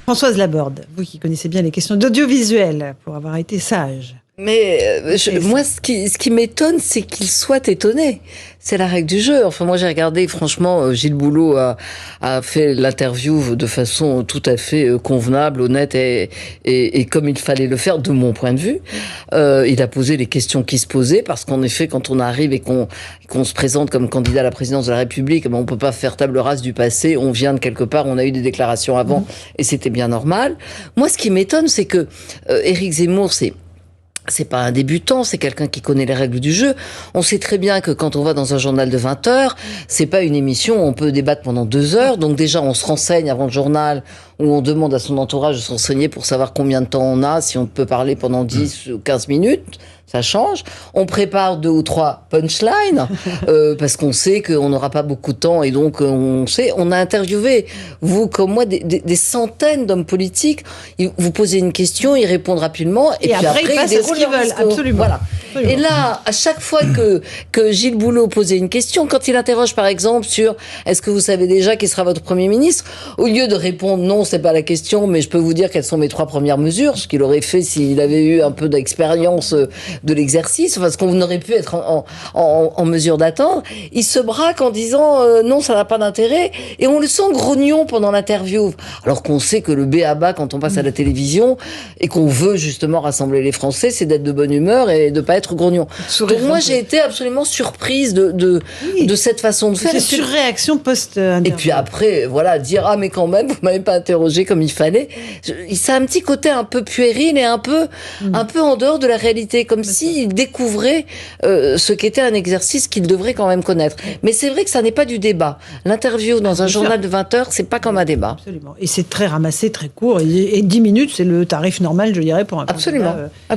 Françoise Laborde, vous qui connaissez bien les questions d'audiovisuel, pour avoir été sage. Mais moi, ce qui m'étonne, c'est qu'il soit étonné. C'est la règle du jeu. Enfin, moi, j'ai regardé, franchement, Gilles Boulot a fait l'interview de façon tout à fait convenable, honnête et comme il fallait le faire, de mon point de vue. Il a posé les questions qui se posaient, parce qu'en effet, quand on arrive et qu'on se présente comme candidat à la présidence de la République, on peut pas faire table rase du passé. On vient de quelque part, on a eu des déclarations avant, et c'était bien normal. Moi, ce qui m'étonne, c'est que Éric Zemmour, c'est pas un débutant, c'est quelqu'un qui connaît les règles du jeu. On sait très bien que quand on va dans un journal de 20 heures, c'est pas une émission où on peut débattre pendant 2 heures. Donc déjà, on se renseigne avant le journal, où on demande à son entourage de se renseigner pour savoir combien de temps on a, si on peut parler pendant 10 ou 15 minutes. Ça change. On prépare 2 ou 3 punchlines, parce qu'on sait qu'on n'aura pas beaucoup de temps, et donc on a interviewé, vous comme moi, des centaines d'hommes politiques. Vous posez une question, ils répondent rapidement, et puis après ils passent à ce qu'ils veulent. Absolument. Voilà. Absolument. Et là, à chaque fois que Gilles Boulot posait une question, quand il interroge par exemple sur est-ce que vous savez déjà qui sera votre Premier ministre, au lieu de répondre non, c'est pas la question, mais je peux vous dire quelles sont mes 3 premières mesures, ce qu'il aurait fait s'il avait eu un peu d'expérience de l'exercice, parce qu'on aurait pu être en mesure d'attendre, il se braque en disant non, ça n'a pas d'intérêt, et on le sent grognon pendant l'interview, alors qu'on sait que le b.a.-ba quand on passe à la télévision et qu'on veut justement rassembler les Français, c'est d'être de bonne humeur et de pas être grognon. Donc moi j'ai été absolument surprise de cette façon de faire. C'est surréaction post-interview. Et puis après, voilà, dire ah mais quand même vous m'avez pas interrogé comme il fallait. Ça a un petit côté un peu puéril et un peu en dehors de la réalité, comme s'il découvrait ce qu'était un exercice qu'il devrait quand même connaître. Mais c'est vrai que ça n'est pas du débat. L'interview dans un journal de 20 heures, c'est pas comme un débat. Absolument. Et c'est très ramassé, très court. Et 10 minutes, c'est le tarif normal, je dirais, pour un Absolument. candidat. Absolument.